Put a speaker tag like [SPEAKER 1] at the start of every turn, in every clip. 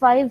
[SPEAKER 1] 5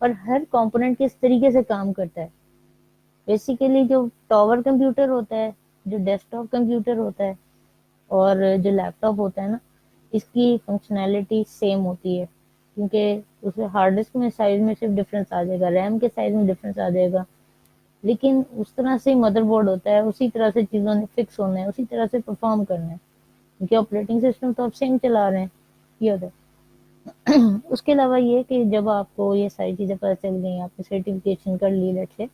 [SPEAKER 1] اور ہر کمپوننٹ کس طریقے سے کام کرتا ہے. بیسیکلی جو ٹاور کمپیوٹر ہوتا ہے, جو ڈیسک ٹاپ کمپیوٹر ہوتا ہے, اور جو لیپ ٹاپ ہوتا ہے نا, اس کی فنکشنالٹی سیم ہوتی ہے, کیونکہ اس میں ہارڈ ڈسک میں سائز میں صرف ڈفرینس آ جائے گا, ریم کے سائز میں ڈفرینس آ جائے گا, لیکن اس طرح سے مدر بورڈ ہوتا ہے, اسی طرح سے چیزوں نے فکس ہونا ہے, اسی طرح سے پرفارم کرنا ہے, کیونکہ آپریٹنگ سسٹم تو آپ سیم چلا رہے ہیں. یہ ہوتا ہے. اس کے علاوہ یہ کہ جب آپ کو یہ ساری چیزیں پتہ چل گئی, آپ نے سرٹیفکیشن کر لی لیٹ سے,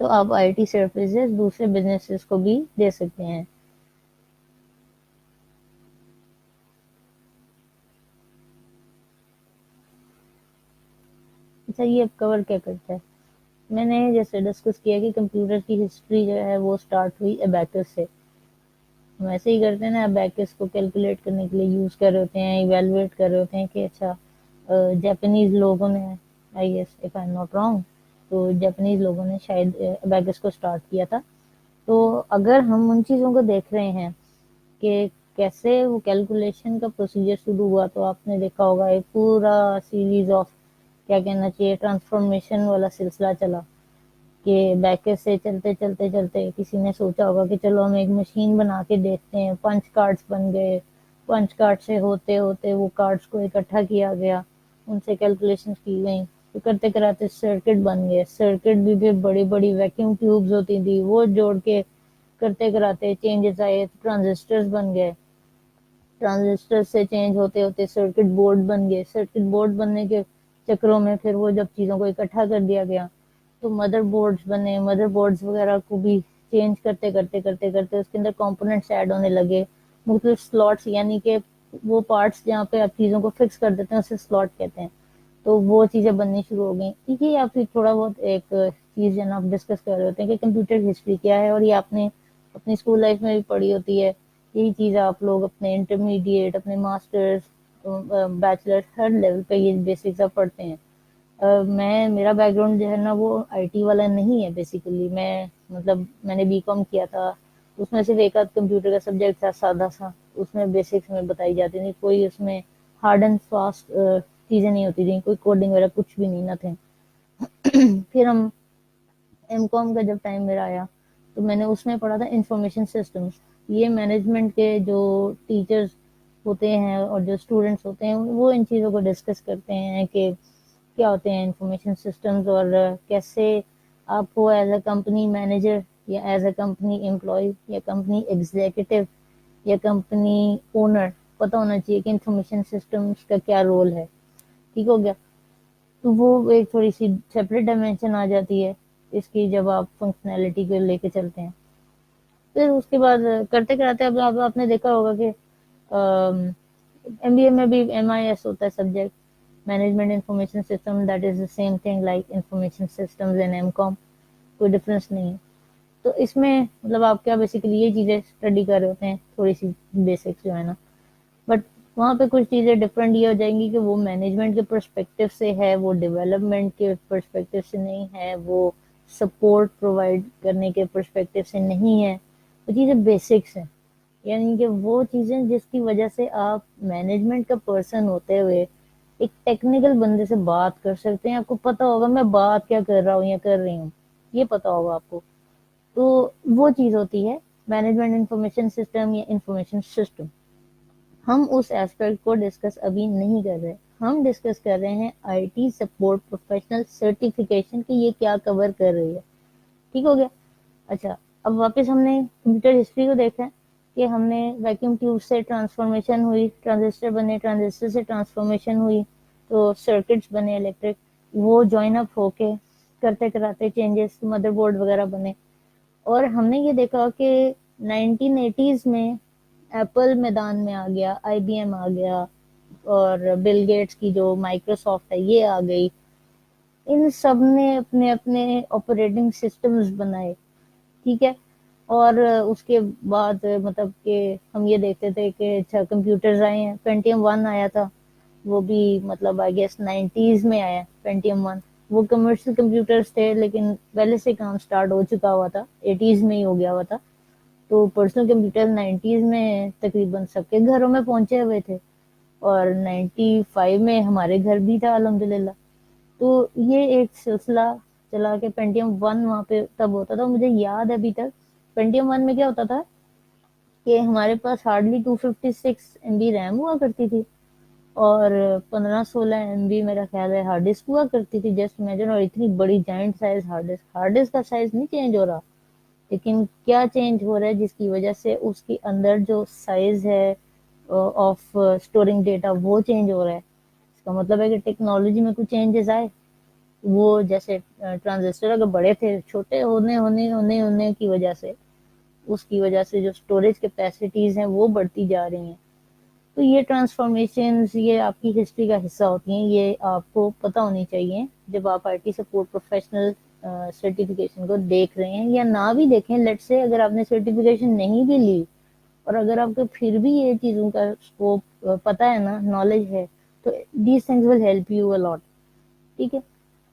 [SPEAKER 1] تو آپ آئی ٹی سروسز دوسرے بزنسز کو بھی دے سکتے ہیں. اچھا, یہ اب کور کیا کرتا ہے؟ میں نے جیسے ڈسکس کیا کہ کمپیوٹر کی ہسٹری جو ہے وہ اسٹارٹ ہوئی ابیکس سے. ہم ایسے ہی کرتے ہیں نا, ابیکس کو کیلکولیٹ کرنے کے لیے یوز کر رہے ہوتے ہیں, ایویلویٹ کر رہے ہوتے ہیں کہ اچھا جاپانیز لوگوں نے, I guess if I am not wrong, تو جاپانیز لوگوں نے شاید ابیکس کو اسٹارٹ کیا تھا. تو اگر ہم ان چیزوں کو دیکھ رہے ہیں کہ کیسے وہ کیلکولیشن کا پروسیجر شروع ہوا, تو آپ نے دیکھا ہوگا ایک پورا سیریز آف, کیا کہنا چاہیے, ٹرانسفارمیشن والا سلسلہ چلا, کہ بیکس سے چلتے چلتے چلتے کسی نے سوچا ہوگا کہ چلو ہم ایک مشین بنا کے دیکھتے ہیں, پنچ کارڈز بن گئے, پنچ کارڈ سے ہوتے ہوتے وہ کارڈز کو اکٹھا کیا گیا, ان سے کیلکولیشن کی گئیں, تو کرتے کراتے سرکٹ بن گئے, سرکٹ بھی پھر بڑی بڑی ویکیوم ٹیوبز ہوتی تھی, وہ جوڑ کے کرتے کراتے چینجز آئے, ٹرانزسٹرز بن گئے, ٹرانزسٹر سے چینج ہوتے ہوتے سرکٹ بورڈ بن گئے, سرکٹ بورڈ بننے کے چکروں میں پھر وہ جب چیزوں کو اکٹھا کر دیا گیا تو مدر بورڈز بنے, مدر بورڈز وغیرہ کو بھی چینج کرتے کرتے کرتے کرتے اس کے اندر کمپوننٹس ایڈ ہونے لگے, مختلف سلاٹس, یعنی کہ وہ پارٹس جہاں پہ آپ چیزوں کو فکس کر دیتے ہیں اسے سلاٹ کہتے ہیں, تو وہ چیزیں بننی شروع ہو گئیں. یہ آپ تھوڑا بہت ایک چیز جو نا آپ ڈسکس کر رہے ہوتے ہیں کہ کمپیوٹر ہسٹری کیا ہے, اور یہ آپ نے اپنی اسکول لائف میں بھی پڑھی ہوتی ہے. یہی چیز آپ لوگ اپنے انٹرمیڈیٹ, اپنے ماسٹرز, بیچلر, ہر لیول پہ یہ بیسکس آپ پڑھتے ہیں. میرا بیک گراؤنڈ جو ہے نا وہ آئی ٹی والا نہیں ہے بیسیکلی. میں نے بی کام کیا تھا, اس میں صرف ایک آدھ کمپیوٹر کا سبجیکٹ تھا سادہ سا, اس میں بیسکس میں بتائی جاتی تھی, کوئی اس میں ہارڈ اینڈ فاسٹ چیزیں نہیں ہوتی تھیں, کوئی کوڈنگ وغیرہ کچھ بھی نہیں نہ تھے. پھر ہم ایم کام کا جب ٹائم میرا آیا تو میں نے اس میں پڑھا تھا انفارمیشن سسٹمز. یہ مینجمنٹ کے جو ٹیچرز ہوتے ہیں اور جو اسٹوڈنٹس ہوتے ہیں وہ ان چیزوں کو ڈسکس کرتے ہیں کہ کیا ہوتے ہیں انفارمیشن سسٹمز, اور کیسے آپ کو ایز اے کمپنی مینیجر یا ایز اے کمپنی امپلائی یا کمپنی ایگزیکٹو یا کمپنی اونر پتہ ہونا چاہیے کہ انفارمیشن سسٹمز کا کیا رول ہے. ٹھیک ہو گیا, تو وہ ایک تھوڑی سی سیپریٹ ڈائمینشن آ جاتی ہے اس کی جب آپ فنکشنالٹی کو لے کے چلتے ہیں. پھر اس کے بعد کرتے کراتے اب آپ نے دیکھا ہوگا کہ ایم بی اے میں بھی ایم آئی ایس ہوتا ہے subject, management information system, that is the same thing like information systems in M com, کوئی ڈفرینس نہیں ہے. تو اس میں مطلب آپ کیا بیسیکلی یہ چیزیں اسٹڈی کر رہے ہوتے ہیں, تھوڑی سی بیسکس جو ہے نا, بٹ وہاں پہ کچھ چیزیں ڈفرینٹ یہ ہو جائیں گی کہ وہ مینجمنٹ کے پرسپیکٹو سے ہے, وہ ڈیولپمنٹ کے پرسپیکٹو سے نہیں ہے, وہ سپورٹ پرووائڈ کرنے کے پرسپیکٹو سے نہیں ہے. وہ چیزیں بیسکس ہیں, یعنی کہ وہ چیزیں جس کی وجہ سے آپ مینجمنٹ کا پرسن ہوتے ہوئے ایک ٹیکنیکل بندے سے بات کر سکتے ہیں. آپ کو پتا ہوگا میں بات کیا کر رہا ہوں یا کر رہی ہوں, یہ پتا ہوگا آپ کو. تو وہ چیز ہوتی ہے مینجمنٹ انفارمیشن سسٹم یا انفارمیشن سسٹم. ہم اس ایسپیکٹ کو ڈسکس ابھی نہیں کر رہے, ہم ڈسکس کر رہے ہیں آئی ٹی سپورٹ پروفیشنل سرٹیفکیشن کی یہ کیا کور کر رہی ہے. ٹھیک ہو گیا. اچھا, اب واپس ہم نے کمپیوٹر ہسٹری کو دیکھا کہ ہم نے ویکیوم ٹیوب سے ٹرانسفارمیشن ہوئی, ٹرانزسٹر بنے, ٹرانزسٹر سے ٹرانسفارمیشن ہوئی تو سرکٹس بنے الیکٹرک, وہ جوائن اپ ہو کے کرتے کراتے چینجز, مدر بورڈ وغیرہ بنے. اور ہم نے یہ دیکھا کہ 1980s میں ایپل میدان میں آ گیا, آئی بی ایم آ گیا, اور بل گیٹس کی جو مائکروسافٹ ہے یہ آ گئی. ان سب نے اپنے اپنے آپریٹنگ سسٹمز بنائے. ٹھیک ہے, اور اس کے بعد مطلب کہ ہم یہ دیکھتے تھے کہ اچھا کمپیوٹرز آئے ہیں, پینٹیم 1 آیا تھا, وہ بھی مطلب آئی گیس 90s میں آیا پینٹیم 1. وہ کمرشل کمپیوٹرز تھے لیکن پہلے سے کام سٹارٹ ہو چکا ہوا تھا, 80s میں ہی ہو گیا ہوا تھا. تو پرسنل کمپیوٹر 90s میں تقریباً سب کے گھروں میں پہنچے ہوئے تھے, اور 95 میں ہمارے گھر بھی تھا الحمدللہ. تو یہ ایک سلسلہ چلا کہ پینٹیم 1 وہاں پہ تب ہوتا تھا. مجھے یاد ہے ابھی تک پینٹیم 1 میں کیا ہوتا تھا کہ ہمارے پاس ہارڈلی 256 MB ریم ہوا کرتی تھی اور 15-16 MB میرا خیال ہے ہارڈ ڈسک ہوا کرتی تھی. جسٹ امیجن, اور اتنی بڑی جائنٹ سائز ہارڈ ڈسک کا سائز نہیں چینج ہو رہا, لیکن کیا چینج ہو رہا ہے جس کی وجہ سے اس کے اندر جو سائز ہے آف اسٹورنگ ڈیٹا وہ چینج ہو رہا ہے. اس کا مطلب ہے کہ ٹیکنالوجی میں کچھ چینجز آئے. وہ جیسے ٹرانزسٹر اگر بڑے تھے, چھوٹے ہونے کی وجہ سے اس کی وجہ سے جو اسٹوریج کیپیسٹیز ہیں وہ بڑھتی جا رہی ہیں. تو یہ ٹرانسفارمیشنز یہ آپ کی ہسٹری کا حصہ ہوتی ہیں, یہ آپ کو پتہ ہونی چاہیے جب آپ آئی ٹی سپورٹ پروفیشنل سرٹیفکیشن کو دیکھ رہے ہیں یا نہ بھی دیکھیں. لیٹ سے اگر آپ نے سرٹیفکیشن نہیں بھی لی اور اگر آپ کو پھر بھی یہ چیزوں کا اسکوپ پتہ ہے نا, نالج ہے, تو these things will help you a lot. ٹھیک ہے.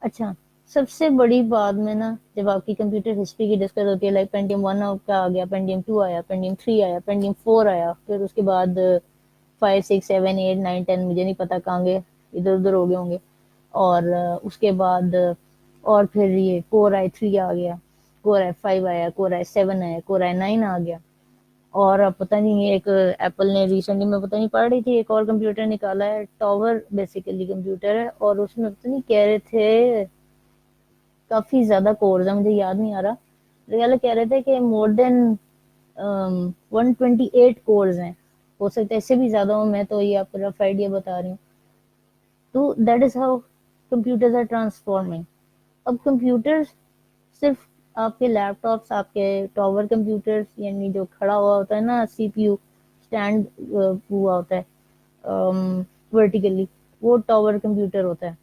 [SPEAKER 1] اچھا, سب سے بڑی بات میں نا جب آپ کی کمپیوٹر ہسٹری کی ڈسکس ہوتی ہے, لائک پینٹیم 1 کا آ گیا, پینٹیم 2 آیا, پینٹیم 3 آیا, پینٹیم 4 آیا, پھر اس کے بعد 5 6 7 8 9 10 مجھے نہیں پتا کہاں گئے, ادھر ادھر ہو گئے ہوں گے. اور اس کے بعد اور پھر یہ کور آئی 3 آ گیا, کور آئی 5 آیا, کور آئی 7 آیا, کور آئی 9 آ گیا. اور اب پتہ نہیں ایک ایپل نے ریسنٹلی, میں پتہ نہیں پڑھ رہی تھی, ایک اور کمپیوٹر نکالا ہے, ٹاور بیسیکلی کمپیوٹر ہے, اور اس میں پتہ نہیں کہہ رہے تھے کافی زیادہ کورز ہیں, مجھے یاد نہیں آ رہا, ریال کہہ رہے تھے کہ مور دین 128 کورز ہیں. ہو سکتا ہے اس سے بھی زیادہ ہوں, میں تو یہ آپ کو رف آئیڈیا بتا رہی ہوں. تو that is how computers are transforming. اب کمپیوٹر صرف آپ کے لیپ ٹاپس, آپ کے ٹاور کمپیوٹرز, یعنی جو کھڑا ہوا ہوتا ہے نا سی پی یو اسٹینڈ ہوا ہوتا ہے ورٹیکلی, وہ ٹاور کمپیوٹر ہوتا ہے.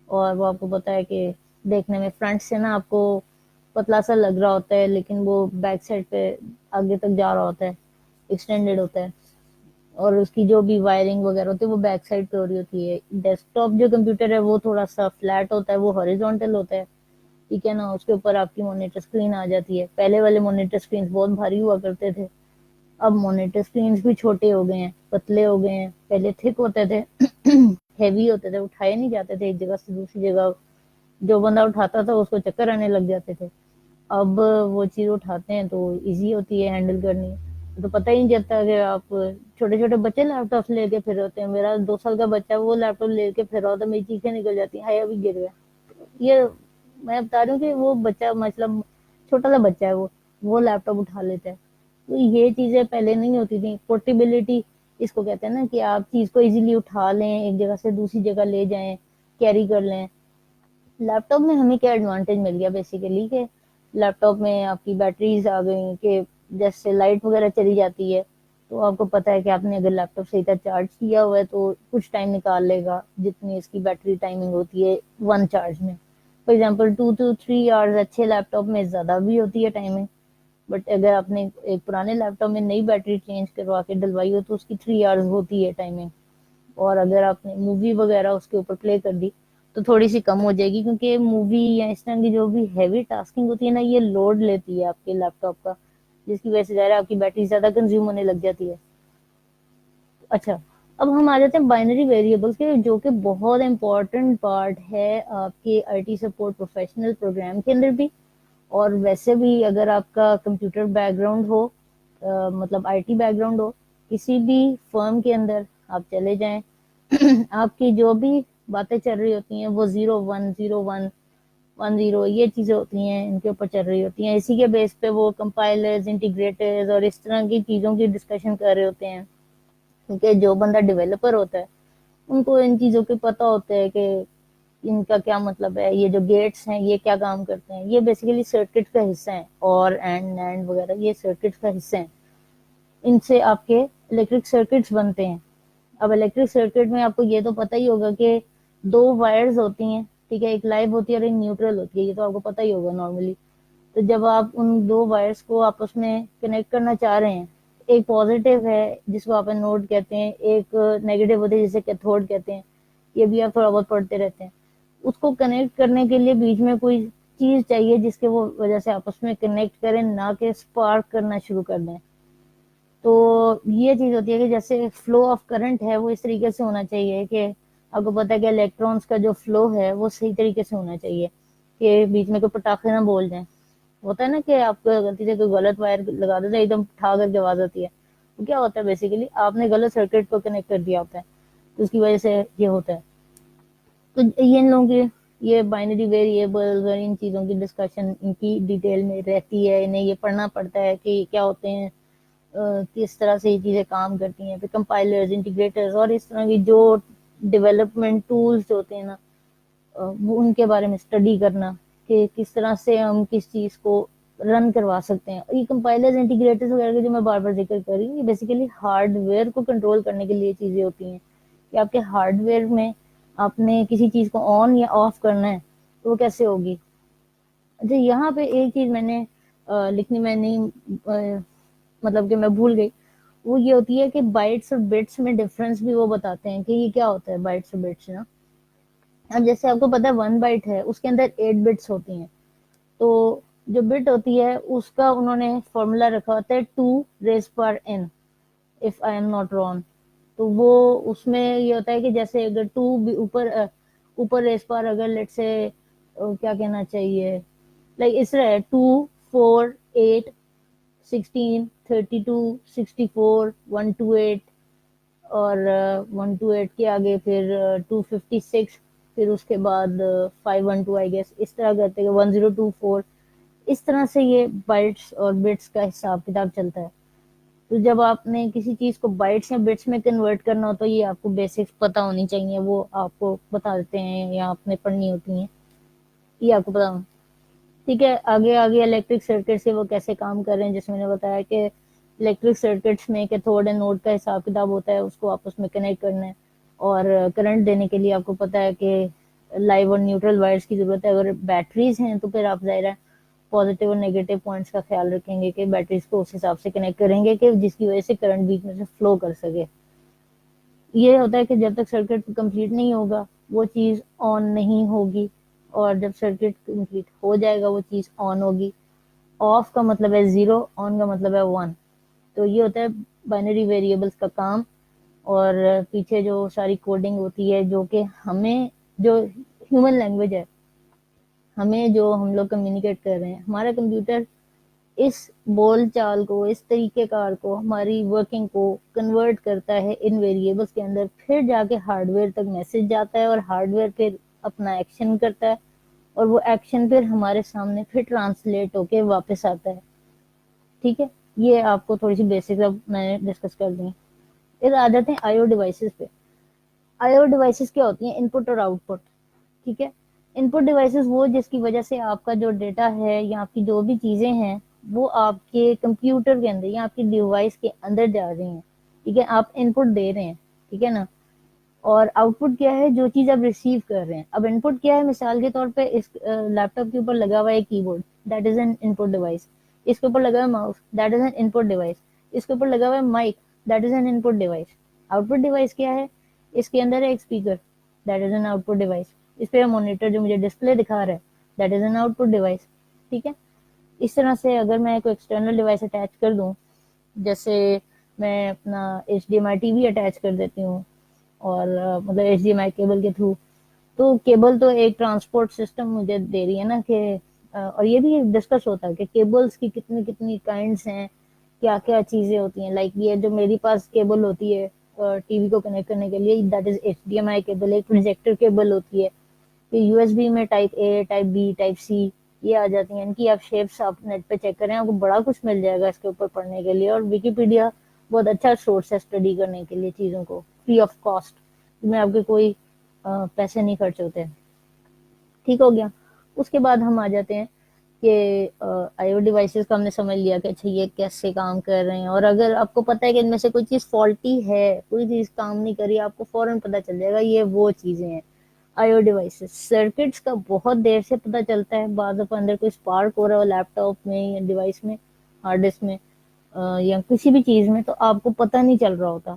[SPEAKER 1] اور وہ آپ کو پتا ہے کہ دیکھنے میں فرنٹ سے نا آپ کو پتلا سا لگ رہا ہوتا ہے, لیکن وہ بیک سائڈ پہ آگے تک جا رہا ہوتا ہے, ایکسٹینڈیڈ ہوتا ہے, اور اس کی جو بھی وائرنگ وغیرہ ہوتی ہے وہ بیک سائڈ پہ ہو رہی ہوتی ہے. ڈیسک ٹاپ جو کمپیوٹر ہے وہ تھوڑا سا فلیٹ ہوتا ہے, وہ ہاریزونٹل ہوتا ہے. ٹھیک ہے نا, اس کے اوپر آپ کی مانیٹر اسکرین آ جاتی ہے. پہلے والے مانیٹر اسکرین بہت بھاری ہوا کرتے تھے, اب مانیٹر اسکرینس بھی چھوٹے ہو گئے ہیں, پتلے ہو گئے ہیں. پہلے تھک ہوتے تھے, ہیوی ہوتے تھے, اٹھائے نہیں جاتے تھے ایک جگہ سے دوسری جگہ, جو بندہ اٹھاتا تھا اس کو چکر آنے لگ جاتے تھے. اب وہ چیز اٹھاتے ہیں تو ایزی ہوتی ہے ہینڈل کرنی, تو پتہ ہی نہیں چلتا کہ آپ چھوٹے چھوٹے بچے لیپ ٹاپ لے کے پھر ہوتے ہیں. میرا 2 سال کا بچہ ہے, وہ لیپ ٹاپ لے کے پھر ہوتا ہے, میری چیخیں نکل جاتی ہیں, ہائی ابھی گر گیا. یہ میں بتا رہی ہوں کہ وہ بچہ مطلب چھوٹا سا بچہ ہے, وہ لیپ ٹاپ اٹھا لیتا ہے. تو یہ چیزیں پہلے نہیں ہوتی تھیں. پورٹیبلٹی اس کو کہتے ہیں نا, کہ آپ چیز کو ایزیلی اٹھا لیں, ایک جگہ سے دوسری جگہ لے جائیں, کیری کر لیں. لیپ ٹاپ میں ہمیں کیا ایڈوانٹیج مل گیا بیسیکلی, کہ لیپ ٹاپ میں آپ کی بیٹریز آ گئی, کہ جیسے لائٹ وغیرہ چلی جاتی ہے تو آپ کو پتا ہے کہ آپ نے اگر لیپ ٹاپ صحیح طرح چارج کیا ہوا ہے تو کچھ ٹائم نکال لے گا, جتنی اس کی بیٹری ٹائمنگ ہوتی ہے 1 چارج میں. فار ایگزامپل 2 to 3 آورز اچھے لیپ ٹاپ میں زیادہ بھی ہوتی ہے ٹائمنگ, بٹ اگر آپ نے ایک پرانے لیپ ٹاپ میں نئی بیٹری چینج کروا کے ڈلوائی ہو تو اس کی 3 آورز ہوتی ہے ٹائمنگ. اور اگر آپ نے مووی وغیرہ اس کے اوپر پلے کر دی تو تھوڑی سی کم ہو جائے گی, کیونکہ مووی یا اس طرح کی جو بھی ہیوی ٹاسکنگ ہوتی ہے نا, یہ لوڈ لیتی ہے آپ کے لیپ ٹاپ کا, جس کی وجہ سے ظاہر ہے آپ کی بیٹری زیادہ کنزیوم ہونے لگ جاتی ہے. اچھا, اب ہم آ جاتے ہیں بائنری ویریبلس کے, جو کہ بہت امپورٹنٹ پارٹ ہے آپ کے I T support professional program کے اندر بھی, اور ویسے بھی اگر آپ کا کمپیوٹر بیک گراؤنڈ ہو, مطلب آئی ٹی بیک گراؤنڈ ہو, کسی بھی فرم کے اندر آپ چلے جائیں, آپ کی جو بھی باتیں چل رہی ہوتی ہیں وہ 0 1 0 1 1 0 یہ چیزیں ہوتی ہیں, ان کے اوپر چل رہی ہوتی ہیں. اسی کے بیس پہ وہ کمپائلرز, انٹیگریٹرز اور اس طرح کی چیزوں کی ڈسکشن کر رہے ہوتے ہیں, کیونکہ جو بندہ ڈیولپر ہوتا ہے ان کو ان چیزوں کے پتہ ہوتا ہے کہ ان کا کیا مطلب ہے, یہ جو گیٹس ہیں یہ کیا کام کرتے ہیں. یہ بیسیکلی سرکٹ کا حصہ ہیں, اور اینڈ نینڈ وغیرہ یہ سرکٹ کا حصہ ہیں. ان سے آپ کے الیکٹرک سرکٹس بنتے ہیں. اب الیکٹرک سرکٹ میں آپ کو یہ تو پتہ ہی ہوگا کہ 2 وائرز ہوتی ہیں, ٹھیک ہے, ایک لائیو ہوتی ہے اور ایک نیوٹرل ہوتی ہے, یہ تو آپ کو پتہ ہی ہوگا نارملی. تو جب آپ ان 2 وائرز کو آپس میں کنیکٹ کرنا چاہ رہے ہیں, ایک پازیٹیو ہے جس کو آپ نوڈ کہتے ہیں, ایک نیگیٹو ہوتی ہے جسے کیتھوڈ کہتے ہیں, یہ بھی آپ تھوڑا بہت پڑھتے رہتے ہیں. اس کو کنیکٹ کرنے کے لیے بیچ میں کوئی چیز چاہیے جس کے وہ وجہ سے آپس میں کنیکٹ کریں, نہ کہ اسپارک کرنا شروع کر دیں. تو یہ چیز ہوتی ہے کہ جیسے فلو آف کرنٹ ہے وہ اس طریقے سے ہونا چاہیے کہ آپ کو پتا ہے کہ الیکٹرانس کا جو فلو ہے وہ صحیح طریقے سے ہونا چاہیے کہ بیچ میں کوئی پٹاخے نہ بول جائیں. ہوتا ہے نا کہ آپ کو غلطی سے کوئی غلط وائر لگا دیتا ہے, ایک دم ٹھا کر کے آواز آتی ہے, تو کیا ہوتا ہے بیسیکلی آپ نے غلط سرکٹ کو کنیکٹ کر دیا ہوتا ہے, تو اس کی وجہ سے یہ ہوتا ہے. تو یہ ان لوگوں کی یہ بائنری ویریبلز اور ان چیزوں کی ڈسکشن ان کی ڈیٹیل میں رہتی ہے, انہیں یہ پڑھنا پڑتا ہے کہ کیا ہوتے ہیں, کس طرح سے یہ چیزیں کام کرتی ہیں, پھر کمپائلرز, انٹیگریٹرز اور اس طرح کی جو ڈیولپمنٹ ٹولز ہوتے ہیں نا, وہ ان کے بارے میں اسٹڈی کرنا کہ کس طرح سے ہم کس چیز کو رن کروا سکتے ہیں. یہ کمپائلرز, انٹیگریٹرز وغیرہ کے جو میں بار بار ذکر کر رہی ہوں, یہ بیسیکلی ہارڈ ویئر کو کنٹرول کرنے کے لیے چیزیں ہوتی ہیں کہ آپ کے ہارڈ ویئر میں آپ نے کسی چیز کو آن یا آف کرنا ہے تو وہ کیسے ہوگی. اچھا, یہاں پہ ایک چیز میں نے لکھنی میں نہیں, مطلب کہ میں بھول گئی, وہ یہ ہوتی ہے کہ بائٹس اور بٹس میں ڈفرنس بھی وہ بتاتے ہیں کہ یہ کیا ہوتا ہے بائٹس اور بٹس نا. اب جیسے آپ کو پتا ہے 1 بائٹ ہے, اس کے اندر 8 بٹس ہوتی ہیں, تو جو بٹ ہوتی ہے اس کا انہوں نے فارمولا رکھا ہوتا ہے 2^n, if I am not wrong. تو وہ اس میں یہ ہوتا ہے کہ جیسے اگر 2 بھی اوپر ریس پر, اگر لیٹ سے کیا کہنا چاہیے, لائک اس طرح 2 4 8 16 32 64 128, اور 128 کے آگے پھر 256, پھر اس کے بعد 512 آئی گیس, اس طرح کرتے ہیں 1024, اس طرح سے یہ بائٹس اور بٹس کا حساب کتاب چلتا ہے. تو جب آپ نے کسی چیز کو بائٹس یا بٹس میں کنورٹ کرنا ہو تو یہ آپ کو بیسکس پتا ہونی چاہیے, وہ آپ کو بتا دیتے ہیں یا آپ نے پڑھنی ہوتی ہیں, یہ آپ کو پتا ہو. ٹھیک ہے, آگے الیکٹرک سرکٹ سے وہ کیسے کام کر رہے ہیں, جس میں نے بتایا کہ الیکٹرک سرکٹس میں کیتھوڈ اینڈ نوڈ کا حساب کتاب ہوتا ہے, اس کو آپس میں کنیکٹ کرنا ہے, اور کرنٹ دینے کے لیے آپ کو پتا ہے کہ لائیو اور نیوٹرل وائرس کی ضرورت ہے. اگر بیٹریز ہیں تو پھر آپ ظاہر ہے پازیٹیو اور نیگیٹو پوائنٹس کا خیال رکھیں گے کہ بیٹریز کو اس حساب سے کنیکٹ کریں گے کہ جس کی وجہ سے کرنٹ بیچ میں سے فلو کر سکے. یہ ہوتا ہے کہ جب تک سرکٹ کمپلیٹ نہیں ہوگا وہ چیز آن نہیں ہوگی, اور جب سرکٹ کمپلیٹ ہو جائے گا وہ چیز آن ہوگی. آف کا مطلب ہے 0, آن کا مطلب ہے 1. تو یہ ہوتا ہے بائنری ویریبلس کا کام, اور پیچھے جو ساری کوڈنگ ہوتی ہے جو کہ ہمیں, جو ہیومن لینگویج ہے, ہمیں جو ہم لوگ کمیونیکیٹ کر رہے ہیں, ہمارا کمپیوٹر اس بول چال کو, اس طریقہ کار کو, ہماری ورکنگ کو کنورٹ کرتا ہے ان ویریبلس کے اندر, پھر جا کے ہارڈ ویئر تک میسج جاتا ہے, اور ہارڈ ویئر پھر اپنا ایکشن کرتا ہے, اور وہ ایکشن پھر ہمارے سامنے پھر ٹرانسلیٹ ہو کے واپس آتا ہے. ٹھیک ہے, یہ آپ کو تھوڑی سی بیسکس اب میں نے ڈسکس کر دی. پھر آ جاتے ہیں آئیو ڈیوائسز پہ. آئیو ڈیوائسز کیا ہوتی ہیں, ان پٹ اور آؤٹ پٹ. ٹھیک ہے, ان پٹ ڈیوائسز وہ جس کی وجہ سے آپ کا جو ڈیٹا ہے یا آپ کی جو بھی چیزیں ہیں وہ آپ کے کمپیوٹر کے اندر یا آپ کی ڈیوائس کے اندر جا رہی ہیں. ٹھیک ہے, آپ ان پٹ دے رہے ہیں, ٹھیک ہے نا. اور آؤٹ پٹ کیا ہے, جو چیز آپ ریسیو کر رہے ہیں. اب ان پٹ کیا ہے, مثال کے طور پہ اس لیپ ٹاپ کے اوپر لگا ہوا ہے کی keyboard, that is an input device. اس کے اوپر لگا ہوا ہے mouse, that is an input device. اس کے اوپر لگا ہوا ہے mike, that is an input device. Output device کیا ہے, اس کے اندر ہے ایک speaker, that is an output device. اس پہ مانیٹر جو مجھے ڈسپلے دکھا رہا ہے, that is an output device. ٹھیک ہے, اس طرح سے اگر میں کوئی ایکسٹرنل ڈیوائس اٹیچ کر دوں, جیسے میں اپنا H D M I T V attach کر دیتی ہوں, اور مطلب H D M I cable کے تھرو, تو کیبل تو ایک ٹرانسپورٹ سسٹم مجھے دے رہی ہے نا کہ, اور یہ بھی ڈسکس ہوتا ہے کہ کیبلز کی کتنی کتنی کائنڈس ہیں, کیا کیا چیزیں ہوتی ہیں. لائک یہ جو میری پاس کیبل ہوتی ہے ٹی وی کو کنیکٹ کرنے کے لیے, that is H D M I cable. ایک پروجیکٹر کیبل ہوتی ہے, یو ایس بی میں type A, type B, type C یہ آ جاتی ہیں. ان کی آپ شیپس آپ نیٹ پہ چیک کریں, آپ کو بڑا کچھ مل جائے گا اس کے اوپر پڑھنے کے لیے. اور ویکیپیڈیا بہت اچھا سورس ہے اسٹڈی کرنے کے لیے چیزوں کو, فری آف کاسٹ, میں آپ کے کوئی پیسے نہیں خرچ ہوتے. ٹھیک ہو گیا. اس کے بعد ہم آ جاتے ہیں کہ آئیو ڈیوائسز کا ہم نے سمجھ لیا کہ اچھا یہ کیسے کام کر رہے ہیں, اور اگر آپ کو پتا ہے کہ ان میں سے کوئی چیز فالٹی ہے, کوئی چیز کام نہیں کری, آپ کو فوراً پتا چل جائے گا یہ وہ چیزیں ہیں آئیو ڈیوائسز. سرکٹس کا بہت دیر سے پتا چلتا ہے, بعض دفعہ اندر کوئی اسپارک ہو رہا ہو لیپ ٹاپ میں یا ڈیوائس میں, ہارڈ ڈسک میں یا کسی بھی چیز میں, تو آپ کو پتا نہیں چل رہا ہوتا.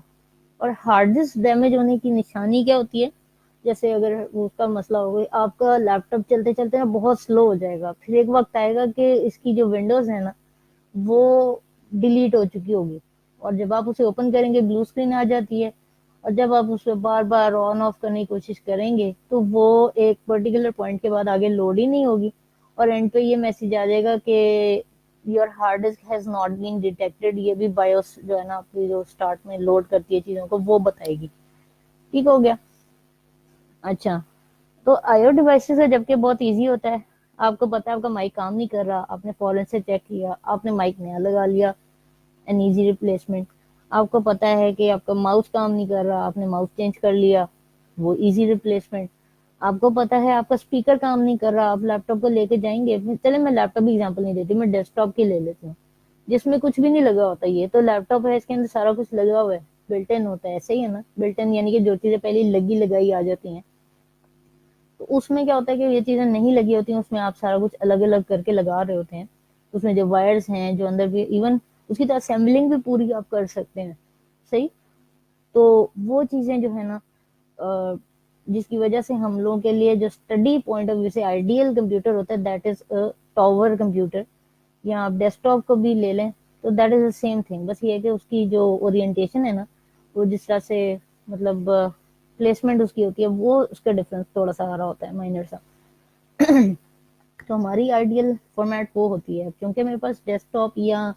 [SPEAKER 1] اور ہارڈ ڈسک ڈیمیج ہونے کی نشانی کیا ہوتی ہے, جیسے اگر اس کا مسئلہ ہو گئی, آپ کا لیپ ٹاپ چلتے چلتے نا بہت سلو ہو جائے گا, پھر ایک وقت آئے گا کہ اس کی جو ونڈوز ہے نا وہ ڈیلیٹ ہو چکی ہوگی, اور جب آپ اسے اوپن کریں گے بلو اسکرین آ جاتی ہے, اور جب آپ اس کو بار بار آن آف کرنے کی کوشش کریں گے تو وہ ایک پرٹیکولر پوائنٹ کے بعد آگے لوڈ ہی نہیں ہوگی، اور اینڈ پہ یہ میسج آ جائے گا کہ your hard disk has not been detected. یہ بھی بایوس جو ہے نا آپ کی جو اسٹارٹ میں لوڈ کرتی ہے چیزوں کو وہ بتائے گی. ٹھیک ہو گیا. اچھا، تو آئیو ڈیوائسز ہے جبکہ بہت ایزی ہوتا ہے. آپ کو پتا ہے آپ کا مائک کام نہیں کر رہا، آپ نے فورن سے چیک کیا، آپ نے مائک نیا لگا لیا، این ایزی ریپلیسمنٹ. آپ کو پتا ہے کہ آپ کا ماؤس کام نہیں کر رہا، آپ نے ماؤس چینج کر لیا، وہ ایزی ریپلیسمنٹ. آپ کو پتا ہے آپ کا اسپیکر کام نہیں کر رہا، آپ لیپ ٹاپ کو لے کے جائیں گے. چلے میں لیپ ٹاپ کی ایگزامپل نہیں دیتی، میں ڈیسک ٹاپ کی لے لیتی ہوں جس میں کچھ بھی نہیں لگا ہوتا. یہ تو لیپ ٹاپ ہے، اس کے اندر سارا کچھ لگا ہوا ہے، بلٹ ان ہوتا ہے. ایسے ہی ہے نا، بلٹ ان یعنی کہ جو چیزیں پہلے لگی لگائی آ جاتی ہیں. تو اس میں کیا ہوتا ہے کہ یہ چیزیں نہیں لگی ہوتی ہیں، اس میں آپ سارا کچھ الگ الگ کر کے لگا رہے ہوتے ہیں. اس میں جو وائرز ہیں جو اندر بھی، ایون اس کی تو اسمبلنگ بھی پوری آپ کر سکتے ہیں. صحیح. تو وہ چیزیں جو ہے نا جس کی وجہ سے ہم لوگوں کے لیے جو اسٹڈی پوائنٹ آف ویو سے آئیڈیل کمپیوٹر ہوتا ہے دیٹ از ٹاور کمپیوٹر. یا آپ ڈیسک ٹاپ کو بھی لے لیں تو that is the same thing. بس یہ ہے کہ اس کی جو اورینٹیشن ہے نا وہ جس طرح سے مطلب پلیسمنٹ اس کی ہوتی ہے وہ اس کا ڈفرنس تھوڑا سا آ رہا ہوتا ہے، مائنر سا. تو ہماری آئیڈیل فارمیٹ وہ ہوتی ہے. کیونکہ میرے پاس ڈیسک ٹاپ یا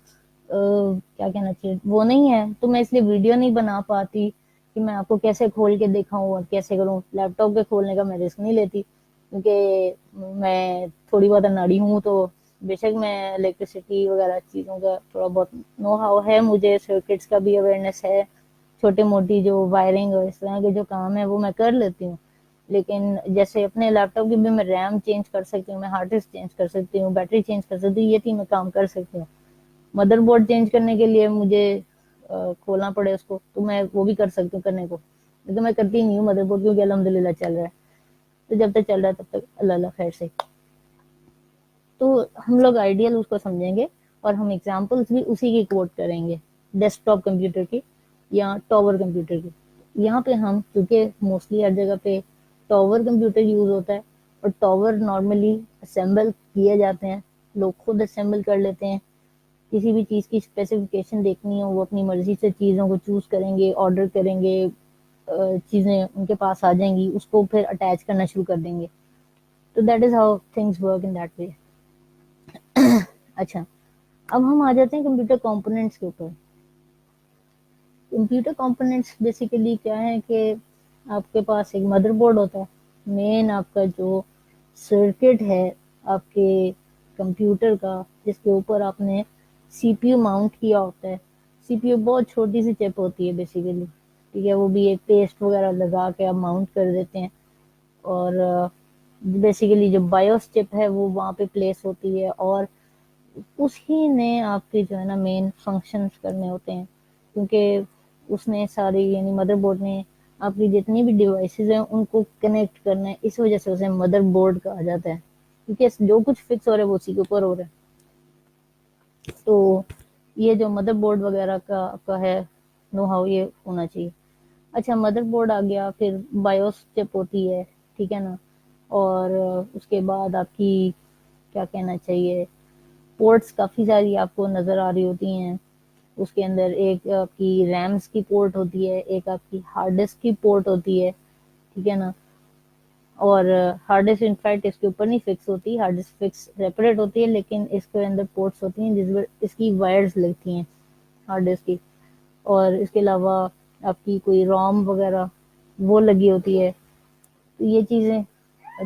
[SPEAKER 1] کیا کہنا چاہیے وہ نہیں ہے تو میں اس لیے ویڈیو نہیں بنا پاتی کہ میں آپ کو کیسے کھول کے دکھاؤں اور کیسے کروں. لیپ ٹاپ کے کھولنے کا میں رسک نہیں لیتی کیونکہ میں تھوڑی بہت اناڑی ہوں. تو بے شک میں الیکٹریسٹی وغیرہ چیزوں کا تھوڑا بہت نو ہاؤ ہے، مجھے سرکٹس کا بھی اویئرنیس ہے، چھوٹی موٹی جو وائرنگ اور اس طرح کے جو کام ہے وہ میں کر لیتی ہوں. لیکن جیسے اپنے لیپ ٹاپ کی بھی میں ریم چینج کر سکتی ہوں، میں ہارڈ ڈسک چینج کر سکتی ہوں، بیٹری چینج کر سکتی ہوں، یہ تین میں کام کر سکتی ہوں. مدر بورڈ چینج کرنے کے لیے مجھے کھولنا پڑے اس کو تو میں وہ بھی کر سکتی ہوں کرنے کو، لیکن میں کرتی نہیں ہوں مدر بورڈ کیونکہ الحمد للہ چل رہا ہے. تو جب تک چل رہا ہے تب تک اللہ اللہ خیر سے. تو ہم لوگ آئیڈیل اس کو سمجھیں گے اور ہم ایگزامپلس بھی اسی کی کوٹ کریں گے، ڈیسک ٹاپ کمپیوٹر کی یا ٹاور کمپیوٹر کی. یہاں پہ ہم کیونکہ موسٹلی ہر جگہ پہ ٹاور کمپیوٹر یوز ہوتا ہے اور ٹاور نارملی اسمبل کیے جاتے ہیں، لوگ خود اسمبل کر لیتے ہیں. کسی بھی چیز کی اسپیسیفکیشن دیکھنی ہو وہ اپنی مرضی سے چیزوں کو چوز کریں گے، آرڈر کریں گے، چیزیں ان کے پاس آ جائیں گی، اس کو پھر اٹیچ کرنا شروع کر دیں گے. تو that is how things work in that way. اچھا، اب ہم آ جاتے ہیں کمپیوٹر کمپوننٹس کے اوپر. کمپیوٹر کمپوننٹس بیسیکلی کیا ہے کہ آپ کے پاس ایک مدر بورڈ ہوتا ہے، مین آپ کا جو سرکٹ ہے آپ کے کمپیوٹر کا جس کے اوپر آپ نے سی پی یو ماؤنٹ کیا ہوتا ہے. سی پی یو بہت چھوٹی سی چپ ہوتی ہے بیسیکلی، ٹھیک ہے، وہ بھی ایک پیسٹ وغیرہ لگا کے آپ ماؤنٹ کر دیتے ہیں. اور بیسیکلی جو بایوس چپ ہے وہ وہاں پہ پلیس ہوتی ہے اور اسی نے آپ کے جو ہے نا مین فنکشنز کرنے ہوتے ہیں. کیونکہ اس نے ساری یعنی مدر بورڈ نے آپ کی جتنی بھی ڈیوائسز ہیں ان کو کنیکٹ کرنا ہے، اس وجہ سے اسے مدر بورڈ کہا جاتا ہے. کیونکہ جو کچھ فکس ہو رہا ہے وہ اسی کے اوپر ہو رہا ہے. تو یہ جو مدر بورڈ وغیرہ کا ہے نو ہاؤ یہ ہونا چاہیے. اچھا، مدر بورڈ آ گیا، پھر بایوس چپ ہوتی ہے، ٹھیک ہے نا. اور اس کے بعد آپ کی کیا کہنا چاہیے پورٹس کافی ساری آپ کو نظر آ رہی ہوتی ہیں. اس کے اندر ایک آپ کی ریمز کی پورٹ ہوتی ہے، ایک آپ کی ہارڈ ڈسک کی پورٹ ہوتی ہے، ٹھیک ہے نا. اور ہارڈ ڈسک انفیکٹ اس کے اوپر نہیں فکس ہوتی، ہارڈ ڈسک فکس سیپریٹ ہوتی ہے، لیکن اس کے اندر پورٹس ہوتی ہیں جس پر اس کی وائرز لگتی ہیں ہارڈ ڈسک کی. اور اس کے علاوہ آپ کی کوئی روم وغیرہ وہ لگی ہوتی ہے. تو یہ چیزیں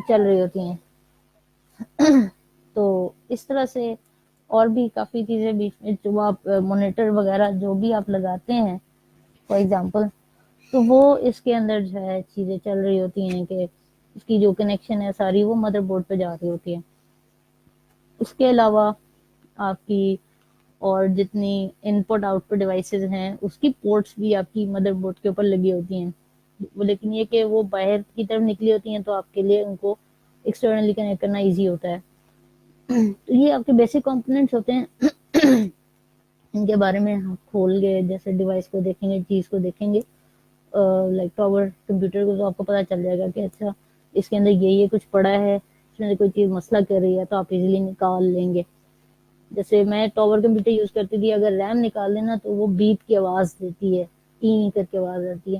[SPEAKER 1] چل رہی ہوتی ہیں. تو اس طرح سے اور بھی کافی چیزیں بیچ میں جو آپ مانیٹر وغیرہ جو بھی آپ لگاتے ہیں فار ایگزامپل، تو وہ اس کے اندر جو ہے چیزیں چل رہی ہوتی ہیں کہ اس کی جو کنیکشن ہے ساری وہ مدر بورڈ پہ جا رہی ہوتی ہے. اس کے علاوہ آپ کی اور جتنی ان پٹ آؤٹ پٹ ڈیوائسز ہیں اس کی پورٹس بھی آپ کی مدر بورڈ کے اوپر لگی ہوتی ہیں. لیکن یہ کہ وہ باہر کی طرف نکلی ہوتی ہیں تو آپ کے لیے ان کو ایکسٹرنلی کنیکٹ کرنا ایزی ہوتا ہے. تو یہ آپ کے بیسک کمپوننٹس ہوتے ہیں. ان کے بارے میں ہم کھول گئے جیسے ڈیوائس کو دیکھیں گے، چیز کو دیکھیں گے لائک ٹاور کمپیوٹر کو، تو آپ کو پتا چل جائے گا کہ اچھا اس کے اندر یہ کچھ پڑا ہے، اس میں کوئی چیز مسئلہ کر رہی ہے تو آپ ایزیلی نکال لیں گے. جیسے میں ٹاور کمپیوٹر یوز کرتی تھی، اگر ریم نکال دینا تو وہ بیپ کی آواز دیتی ہے، ٹی کر کے آواز آتی ہے.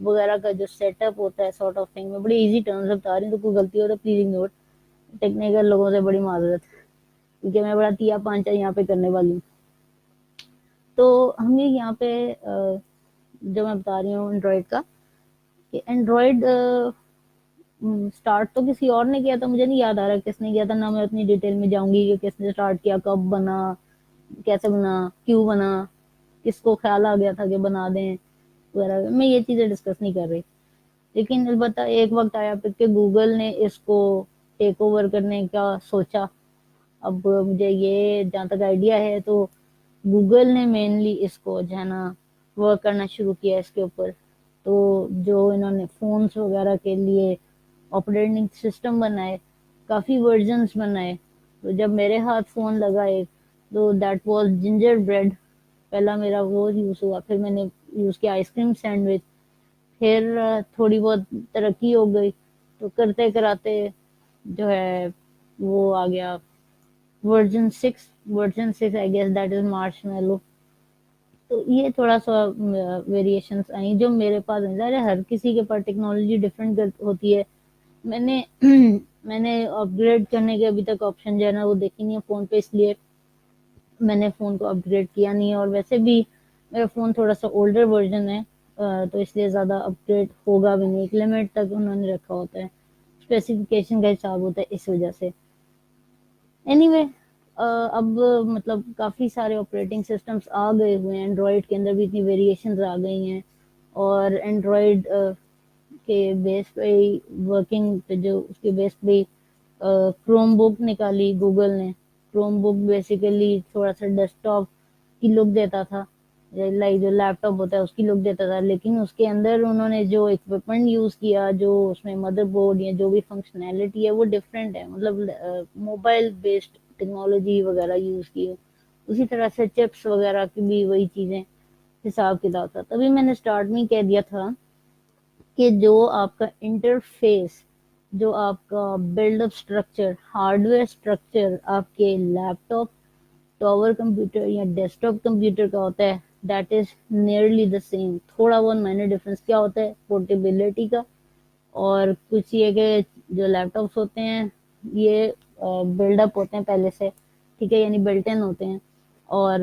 [SPEAKER 1] وغیرہ کا جو سیٹ اپ ہوتا ہے سارٹ آف تھنگ میں بڑی ایزی ٹرمز بتا رہی ہوں، تو کوئی غلطی ہو تو پلیز اگنور، ٹیکنیکل لوگوں سے بڑی معذرت کیونکہ میں بڑا تیا پانچا یہاں پہ کرنے والی ہوں. تو ہم یہ یہاں پہ جو میں بتا رہی ہوں اینڈرائڈ کا، کہ اینڈرائڈ اسٹارٹ تو کسی اور نے کیا تھا، مجھے نہیں یاد آ رہا کس نے کیا تھا، نہ میں اتنی ڈیٹیل میں جاؤں گی کہ کس نے اسٹارٹ کیا، کب بنا، کیسے بنا، کیوں بنا، کس کو خیال آ گیا تھا کہ بنا دیں وغیرہ. میں یہ چیزیں ڈسکس نہیں کر رہی، لیکن البتہ ایک وقت آیا پھر کہ گوگل نے اس کو ٹیک اوور کرنے کا سوچا. اب مجھے یہ جہاں تک آئیڈیا ہے تو گوگل نے مینلی اس کو جو ہے نا ورک کرنا شروع کیا اس کے اوپر. تو جو انہوں نے فونز وغیرہ کے لیے آپریٹنگ سسٹم بنائے، کافی ورژنس بنائے. تو جب میرے ہاتھ فون لگا ایک، تو دیٹ واز جنجر بریڈ، پہلا میرا وہ یوز ہوا. پھر میں نے یوز کیا آئس کریم سینڈوچ. پھر تھوڑی بہت ترقی ہو گئی تو کرتے کراتے جو ہے وہ آ گیا version 6 I guess that is marshmallow. تو یہ تھوڑا سا ویریشنس آئیں جو میرے پاس ہیں. ظاہر ہے ہر کسی کے پاس ٹیکنالوجی ڈفرینٹ ہوتی ہے. میں نے اپ گریڈ کرنے کے ابھی تک آپشن جو ہے نا وہ دیکھی نہیں ہے فون پہ، اس لیے میں نے فون کو اپ گریڈ کیا نہیں ہے. اور ویسے بھی میرا فون تھوڑا سا اولڈر ورژن ہے، تو اس لیے زیادہ اپ گریڈ ہوگا بھی نہیں. ایک لمٹ تک انہوں نے رکھا ہوتا ہے، اسپیسیفکیشن کا حساب ہوتا ہے اس وجہ سے. اینی وے اب مطلب کافی سارے آپریٹنگ سسٹمس آ گئے ہوئے ہیں، اینڈرائڈ کے اندر بھی اتنی ویریشنز آ گئی ہیں. اور اینڈرائڈ کے بیس پہ ورکنگ پہ جو اس کے بیس پہ کروم بک نکالی گوگل نے. کروم بک بیسیکلی تھوڑا سا ڈیسک ٹاپ کی لک دیتا تھا، لائک جو لیپ ٹاپ ہوتا ہے اس کی لک دیتا تھا، لیکن اس کے اندر انہوں نے جو اکوپمنٹ یوز کیا، جو اس میں مدر بورڈ یا جو بھی فنکشنالٹی ہے وہ ڈفرینٹ ہے. مطلب موبائل بیسڈ ٹیکنالوجی وغیرہ یوز کی ہے. اسی طرح سے چپس وغیرہ کی بھی وہی چیزیں حساب کتاب تھا. تبھی میں نے اسٹارٹ میں کہہ دیا تھا کہ جو آپ کا انٹرفیس، جو آپ کا build up structure, hard where structure آپ کے لیپ ٹاپ، ٹاور کمپیوٹر یا ڈیسک ٹاپ کمپیوٹر کا ہوتا ہے، that is nearly the same. تھوڑا بہت مائنر ڈفرینس کیا ہوتا ہے پورٹیبلٹی کا، اور کچھ یہ کہ جو لیپ ٹاپس ہوتے ہیں یہ بلڈ اپ ہوتے ہیں پہلے سے، ٹھیک ہے، یعنی بلٹ ان ہوتے ہیں، اور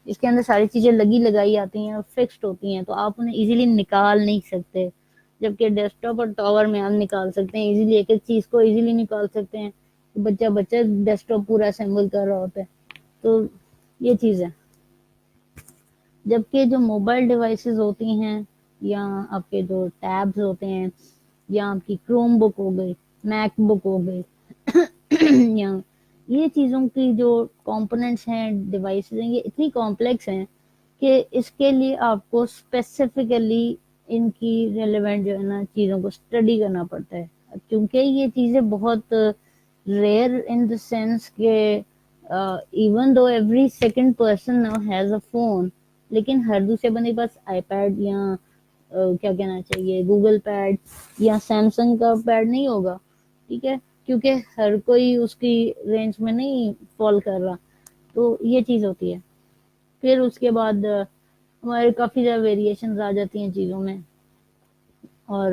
[SPEAKER 1] اس کے اندر ساری چیزیں لگی لگائی آتی ہیں اور فکسڈ ہوتی ہیں، تو آپ انہیں ایزیلی نکال نہیں سکتے. جبکہ ڈیسک ٹاپ اور ٹاور میں آپ نکال سکتے ہیں ایزیلی، ایک ایک چیز کو ایزیلی نکال سکتے ہیں. بچہ ڈیسک ٹاپ پورا اسمبل کر رہا ہوتا ہے. تو یہ چیز ہے. جبکہ جو موبائل ڈیوائسز ہوتی ہیں، یا آپ کے جو ٹیبز ہوتے ہیں، یا آپ کی کروم بک ہو گئی، میک بک ہو گئی، یا یہ چیزوں کی جو کمپوننٹس ہیں، ڈیوائسز ہیں، یہ اتنی کمپلیکس ہیں کہ اس کے لیے آپ کو اسپیسیفکلی ان کی ریلیونٹ جو ہے نا چیزوں کو اسٹڈی کرنا پڑتا ہے. کیونکہ یہ چیزیں بہت ریئر ان دا سینس کہ even though every second person now has a phone, لیکن ہر دوسرے بندے کے پاس آئی پیڈ یا کیا کہنا چاہیے گوگل پیڈ یا سیمسنگ کا پیڈ نہیں ہوگا، ٹھیک ہے، کیونکہ ہر کوئی اس کی رینج میں نہیں فال کر رہا. تو یہ چیز ہوتی ہے. پھر اس کے بعد ہمارے کافی زیادہ ویریشنز آ جاتی ہیں چیزوں میں، اور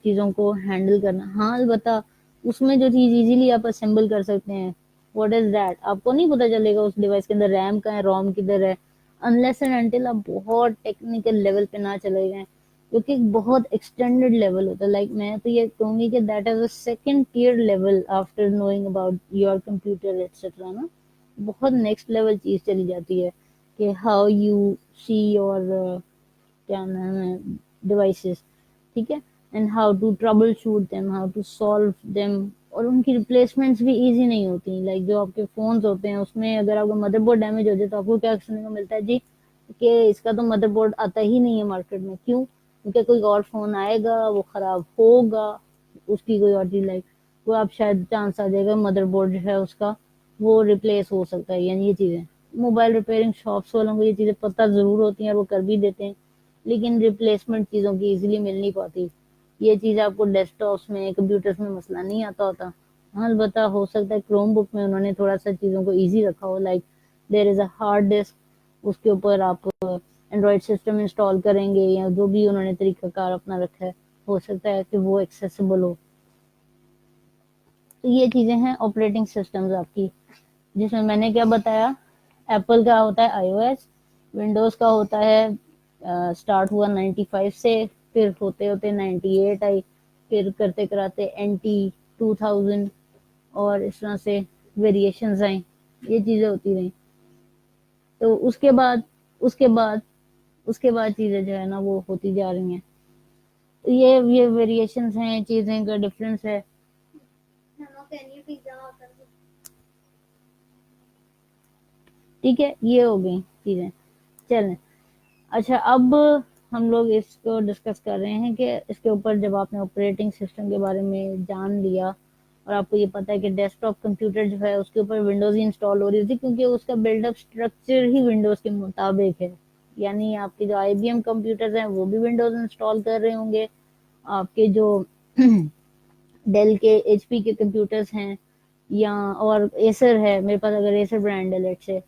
[SPEAKER 1] چیزوں کو ہینڈل کرنا. ہاں البتہ اس میں جو چیز ایزیلی آپ اسمبل کر سکتے ہیں، واٹ از دیٹ، آپ کو نہیں پتا چلے گا اس ڈیوائس کے اندر ریم کا ہے، روم کدھر ہے، انلیس اینڈ انٹل آپ بہت ٹیکنیکل لیول پہ نہ چلے گئے، کیونکہ ایک بہت ایکسٹینڈیڈ لیول ہوتا ہے. لائک میں تو یہ کہوں گی کہ that is a second tier level after knowing about your computer etcetera نا. بہت نیکسٹ لیول چیز چلی جاتی ہے کہ ہاؤ یو سی یور کیا نام ہے ڈیوائسز، ٹھیک ہے، and how to troubleshoot them, how to solve them. اور ان کی ریپلیسمنٹس بھی ایزی نہیں ہوتی. لائک جو آپ کے فونز ہوتے ہیں اس میں اگر آپ کا مدر بورڈ ڈیمیج ہو جائے تو آپ کو کیا سننے کو ملتا ہے جی کہ اس کا تو مدر بورڈ آتا ہی نہیں ہے مارکیٹ میں. کیوں؟ کیونکہ کوئی اور فون آئے گا وہ خراب ہوگا، اس کی کوئی اور چیز، لائک وہ آپ شاید چانس آ جائے گا مدر بورڈ جو ہے اس کا وہ ریپلیس ہو سکتا ہے. یعنی یہ چیزیں موبائل ریپیئرنگ شاپس والوں کو یہ چیزیں پتہ ضرور ہوتی ہیں اور وہ کر بھی دیتے ہیں، لیکن ریپلیسمنٹ چیزوں کی ایزیلی مل نہیں پاتی. یہ چیز آپ کو ڈیسک ٹاپس میں، کمپیوٹرز میں مسئلہ نہیں آتا ہوتا. ہاں البتہ ہو سکتا ہے کروم بک میں انہوں نے تھوڑا سا چیزوں کو ایزی رکھا ہو. Like there is a hard disk, اس کے اوپر آپ اینڈرائڈ سسٹم انسٹال کریں گے یا جو بھی انہوں نے طریقہ کار اپنا رکھا ہے، ہو سکتا ہے کہ وہ ایکسیسیبل ہو. تو یہ چیزیں ہیں آپریٹنگ سسٹمز آپ کی، جس میں نے کیا بتایا، ایپل کا ہوتا ہے آئی او ایس، ونڈوز کا ہوتا ہے سٹارٹ ہوا 95 سے، پھر ہوتے ہوتے 98 آئی، پھر کرتے کراتے NT 2000 اور اس طرح سے ویریشنز آئیں، یہ چیزیں ہوتی رہیں. تو اس کے بعد اس کے بعد چیزیں جو ہے نا وہ ہوتی جا رہی ہیں. تو یہ ویریشنز ہیں، چیزیں کا ڈفرینس ہے. ٹھیک ہے، یہ ہو گئی چیزیں. چلیں اچھا، اب ہم لوگ اس کو ڈسکس کر رہے ہیں کہ اس کے اوپر جب آپ نے آپریٹنگ سسٹم کے بارے میں جان لیا اور آپ کو یہ پتا ہے کہ ڈیسک ٹاپ کمپیوٹر جو ہے اس کے اوپر ونڈوز ہی انسٹال ہو رہی تھی، کیونکہ اس کا بلڈ اپ اسٹرکچر ہی ونڈوز کے مطابق ہے. یعنی آپ کے جو آئی بی ایم کمپیوٹرز ہیں وہ بھی ونڈوز انسٹال کر رہے ہوں گے، آپ کے جو ڈیل کے ایچ پی کے کمپیوٹرز ہیں یا اور ایسر ہے، میرے پاس اگر ایسر برانڈ ہے لیٹ سے،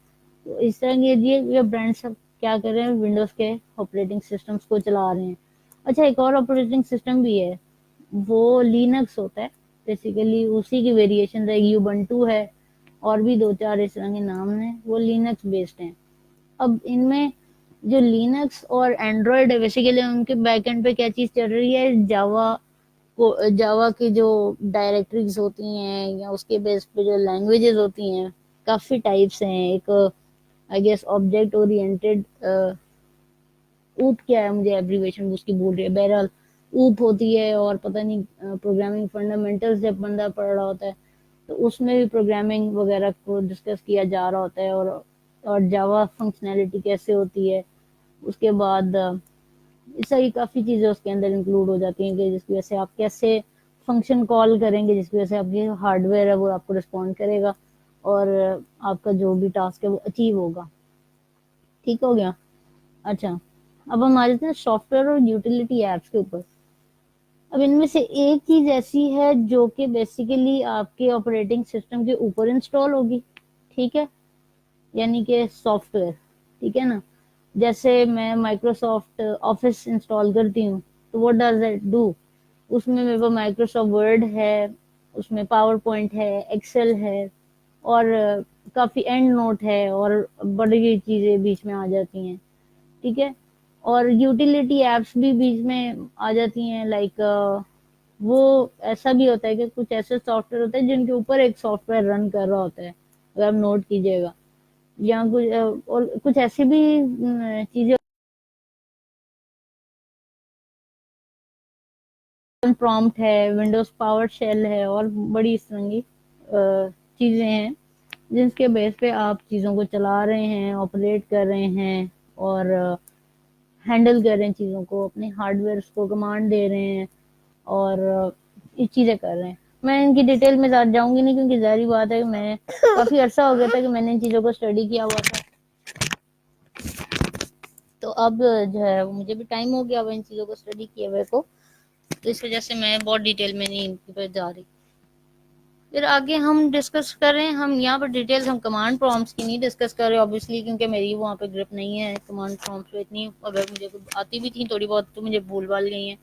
[SPEAKER 1] تو اس طرح یہ برانڈ سب کیا کر رہے ہیں، ونڈوز کے آپریٹنگ سسٹمز کو چلا رہے ہیں. اچھا، ایک اور آپریٹنگ سسٹم بھی ہے، وہ لینکس ہوتا ہے. بیسیکلی اسی کی ویریشن ہے، یوبنٹو ہے اور بھی دو چار اس طرح کے نام ہیں، وہ لینکس بیسڈ ہیں. اب ان میں جو لینکس اور اینڈرائڈ ہے، بیسیکلی ان کے بیک اینڈ پہ کیا چیز چل رہی ہے، جاوا کی جو ڈائریکٹریز ہوتی ہیں یا اس کے بیس پہ جو لینگویجز ہوتی ہیں، کافی ٹائپس ہیں. ایک آئی گیس آبجیکٹ اورینٹیڈ، اوپ کیا ہے، مجھے ایبریویشن اس کی بول رہی ہے، بہرحال اوپ ہوتی ہے. اور پتہ نہیں پروگرامنگ فنڈامنٹل جب بندہ پڑھ رہا ہوتا ہے تو اس میں بھی پروگرامنگ وغیرہ کو ڈسکس کیا جا رہا ہوتا ہے، اور جاوا فنکشنالٹی کیسے ہوتی ہے. اس کے بعد اس طرح کافی چیزیں اس کے اندر انکلوڈ ہو جاتی ہیں کہ جس کی وجہ سے آپ کیسے فنکشن کال کریں گے، جس کی وجہ سے آپ کی ہارڈ ویئر ہے وہ آپ کو رسپونڈ کرے گا اور آپ کا جو بھی ٹاسک ہے وہ اچیو ہوگا. ٹھیک ہو گیا. اچھا، اب ہم آ جاتے ہیں سافٹ ویئر اور یوٹیلیٹی ایپس کے اوپر. اب ان میں سے ایک چیز ایسی ہے جو کہ بیسیکلی آپ کے آپریٹنگ سسٹم کے اوپر انسٹال ہوگی. ٹھیک ہے، یعنی کہ سافٹ ویئر. ٹھیک ہے نا، جیسے میں مائکروسافٹ آفس انسٹال کرتی ہوں تو what does it do؟ اس میں میرے پاس مائکروسافٹ ورڈ ہے، اس میں پاور پوائنٹ ہے، ایکسل ہے اور کافی اینڈ نوٹ ہے اور بڑی چیزیں بیچ میں آ جاتی ہیں. ٹھیک ہے، اور یوٹیلیٹی ایپس بھی بیچ میں آ جاتی ہیں. لائک وہ ایسا بھی ہوتا ہے کہ کچھ ایسے سافٹ ویئر ہوتے ہیں جن کے اوپر ایک سافٹ ویئر رن کر رہا ہوتا ہے، اگر آپ نوٹ کیجیے گا. یا اور کچھ ایسی بھی چیزیں، پرومپٹ ہے، ونڈوز پاور شیل ہے اور بڑی اس طرح کی چیزیں ہیں جن کے بیس پہ آپ چیزوں کو چلا رہے ہیں، آپریٹ کر رہے ہیں اور ہینڈل کر رہے ہیں چیزوں کو، اپنے ہارڈ ویئر کو کمانڈ دے رہے ہیں اور یہ چیزیں کر رہے ہیں. میں ان کی ڈیٹیل میں زیادہ جاؤں گی نہیں، کیونکہ ظاہری بات ہے کہ میں کافی عرصہ ہو گیا تھا کہ میں نے ان چیزوں کو اسٹڈی کیا ہوا تھا. تو اب جو ہے مجھے بھی ٹائم ہو گیا ان چیزوں کو اسٹڈی کیے ہوئے کو، تو اس وجہ سے میں بہت ڈیٹیل میں نہیں ان پہ جا رہی. پھر آگے ہم ڈسکس کر رہے ہیں، ہم یہاں پر ڈیٹیلز ہم کمانڈ پرومپٹس کی نہیں ڈسکس کر رہے obviously، کیونکہ میری وہاں پہ گرپ نہیں ہے کمانڈ پرومپٹس پہ اتنی. اگر مجھے آتی بھی تھیں تھوڑی بہت تو مجھے بھول بھال گئی ہیں،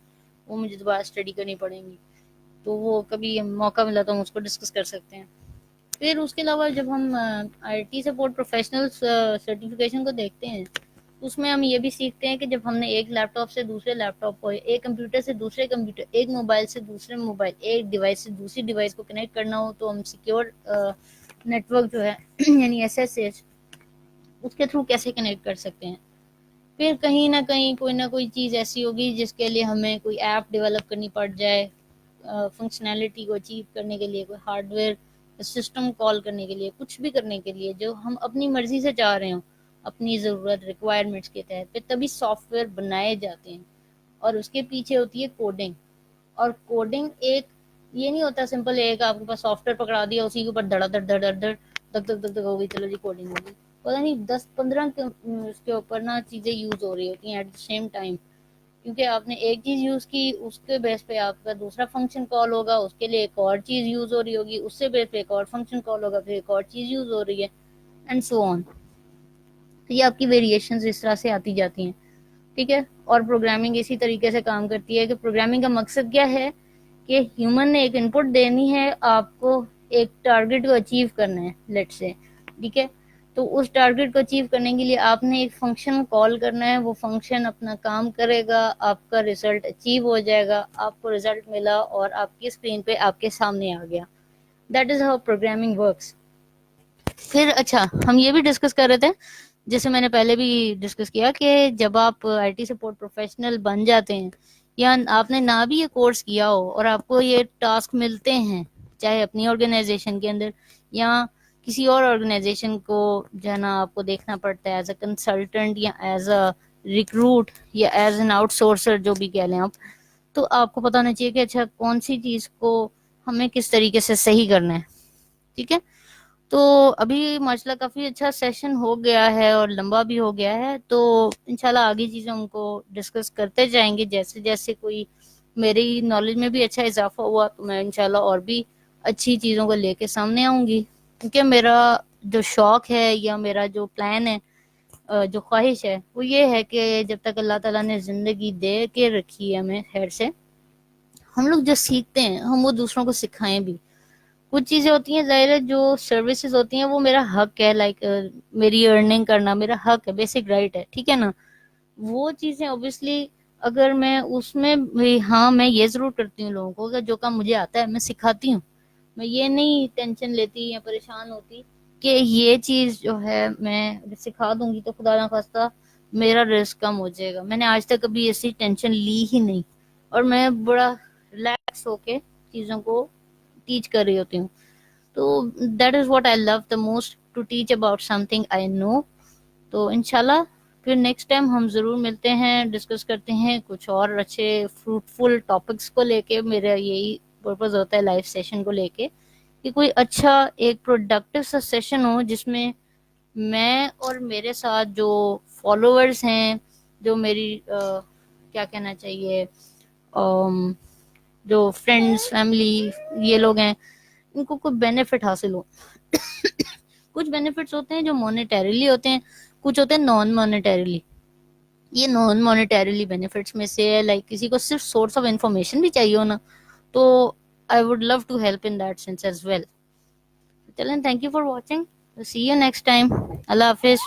[SPEAKER 1] وہ مجھے دوبارہ اسٹڈی کرنی پڑیں گی. تو وہ کبھی موقع ملا تو ہم اس کو ڈسکس کر سکتے ہیں. پھر اس کے علاوہ جب ہم آئی ٹی سپورٹ پروفیشنل سرٹیفکیشن کو دیکھتے ہیں، اس میں ہم یہ بھی سیکھتے ہیں کہ جب ہم نے ایک لیپ ٹاپ سے دوسرے لیپ ٹاپ کو، ایک کمپیوٹر سے دوسرے کمپیوٹر، ایک موبائل سے دوسرے موبائل، ایک ڈیوائس سے دوسری ڈیوائس کو کنیکٹ کرنا ہو تو ہم سیکیور نیٹ ورک جو ہے یعنی SSH، اس کے تھرو کیسے کنیکٹ کر سکتے ہیں. پھر کہیں نہ کہیں کوئی نہ کوئی چیز ایسی ہوگی جس کے لیے ہمیں کوئی ایپ ڈیولپ کرنی پڑ جائے، فنکشنالٹی کو اچیو کرنے کے لیے، کوئی ہارڈ ویئر سسٹم کال کرنے کے لیے، کچھ بھی کرنے کے لیے جو ہم اپنی مرضی سے چاہ رہے ہوں، اپنی ضرورت ریکوائرمنٹس کے تحت، پھر تبھی سافٹ ویئر بنائے جاتے ہیں. اور اس کے پیچھے ہوتی ہے کوڈنگ. اور کوڈنگ ایک یہ نہیں ہوتا سمپل ایک آپ کے پاس سافٹ ویئر پکڑا دیا، اسی کے اوپر دھڑا دھڑ دھڑ دھڑ دھک دھک دھک ہو گئی، چلو جی کوڈنگ ہوگی. پتہ نہیں 10-15 اس کے اوپر نا چیزیں یوز ہو رہی ہوتی ہیں ایٹ دا سیم ٹائم، کیونکہ آپ نے ایک چیز یوز کی، اس کے بیس پہ آپ کا دوسرا فنکشن کال ہوگا، اس کے لیے ایک اور چیز یوز ہو رہی ہوگی، اس سے بیس پہ ایک اور فنکشن کال ہوگا، پھر ایک اور چیز یوز ہو رہی ہے، اینڈ سو آن. تو یہ آپ کی ویریشنز اس طرح سے آتی جاتی ہیں. ٹھیک ہے. اور پروگرامنگ اسی طریقے سے کام کرتی ہے کہ پروگرامنگ کا مقصد کیا ہے کہ ہیومن نے ایک انپٹ دینی ہے آپ کو، ایک ٹارگٹ کو اچیو کرنا ہے لیٹ سے. ٹھیک ہے. تو اس ٹارگٹ کو اچیو کرنے کے لیے آپ نے ایک فنکشن کال کرنا ہے، وہ فنکشن اپنا کام کرے گا، آپ کا ریزلٹ اچیو ہو جائے گا، آپ کو ریزلٹ ملا اور آپ کی اسکرین پہ آپ کے سامنے آ گیا. That is how programming works. پھر اچھا ہم یہ بھی ڈسکس کر رہے تھے، جیسے میں نے پہلے بھی ڈسکس کیا، کہ جب آپ آئی ٹی سپورٹ پروفیشنل بن جاتے ہیں یا آپ نے نہ بھی یہ کورس کیا ہو اور آپ کو یہ ٹاسک ملتے ہیں، چاہے اپنی آرگنائزیشن کے اندر یا کسی اور آرگنائزیشن کو جو ہے نا آپ کو دیکھنا پڑتا ہے ایز اے کنسلٹنٹ یا ایز اے ریکروٹ یا ایز این آؤٹ سورسر، جو بھی کہہ لیں آپ. تو آپ کو پتا ہونا چاہیے کہ اچھا کون سی چیز کو ہمیں کس طریقے سے صحیح کرنا ہے. ٹھیک ہے. تو ابھی ماشاء اللہ کافی اچھا سیشن ہو گیا ہے اور لمبا بھی ہو گیا ہے، تو انشاءاللہ آگے چیزیں ہم کو ڈسکس کرتے جائیں گے. جیسے جیسے کوئی میری نالج میں بھی اچھا اضافہ ہوا تو میں انشاءاللہ اور بھی اچھی چیزوں کو لے کے سامنے آؤں گی. کیونکہ میرا جو شوق ہے یا میرا جو پلان ہے، جو خواہش ہے، وہ یہ ہے کہ جب تک اللہ تعالیٰ نے زندگی دے کے رکھی ہے ہمیں خیر سے، ہم لوگ جو سیکھتے ہیں ہم وہ دوسروں کو سکھائیں بھی. کچھ چیزیں ہوتی ہیں ظاہر ہے، جو سروسز ہوتی ہیں وہ میرا حق ہے، لائک میری ارننگ کرنا میرا حق ہے، بیسک رائٹ ہے. ٹھیک ہے نا. وہ چیزیں اوبیسلی اگر میں اس میں بھی، ہاں میں یہ ضرور کرتی ہوں لوگوں کو کہ جو کام مجھے آتا ہے میں سکھاتی ہوں. میں یہ نہیں ٹینشن لیتی یا پریشان ہوتی کہ یہ چیز جو ہے میں سکھا دوں گی تو خدا نہ خواستہ میرا رسک کم ہو جائے گا. میں نے آج تک کبھی ایسی ٹینشن لی ہی نہیں، اور میں بڑا ریلیکس ہو کے چیزوں کو ٹیچ کر رہی ہوتی ہوں. تو that is what I love the most, to teach about something I know. تو انشاءاللہ پھر نیکسٹ ٹائم ہم ضرور ملتے ہیں، ڈسکس کرتے ہیں کچھ اور اچھے فروٹفل ٹاپکس کو لے کے. میرا یہی پرپز ہوتا ہے لائف سیشن کو لے کے کہ کوئی اچھا ایک پروڈکٹیو سا سیشن ہو جس میں میں اور میرے ساتھ جو فالوورز ہیں، جو میری کیا کہنا چاہیے، جو فرینڈس فیملی یہ لوگ ہیں، ان کو کوئی بینیفٹ حاصل ہو. کچھ بینیفٹس ہوتے ہیں جو مانیٹریلی ہوتے ہیں، کچھ ہوتے ہیں نان مانیٹریلی. یہ نان مانیٹریلی بینیفٹس میں سے ہے، لائک کسی کو صرف سورس آف انفارمیشن بھی چاہیے ہونا، تو I would love to help in that sense as well. چلیں، thank you for watching. See you next time. اللہ حافظ.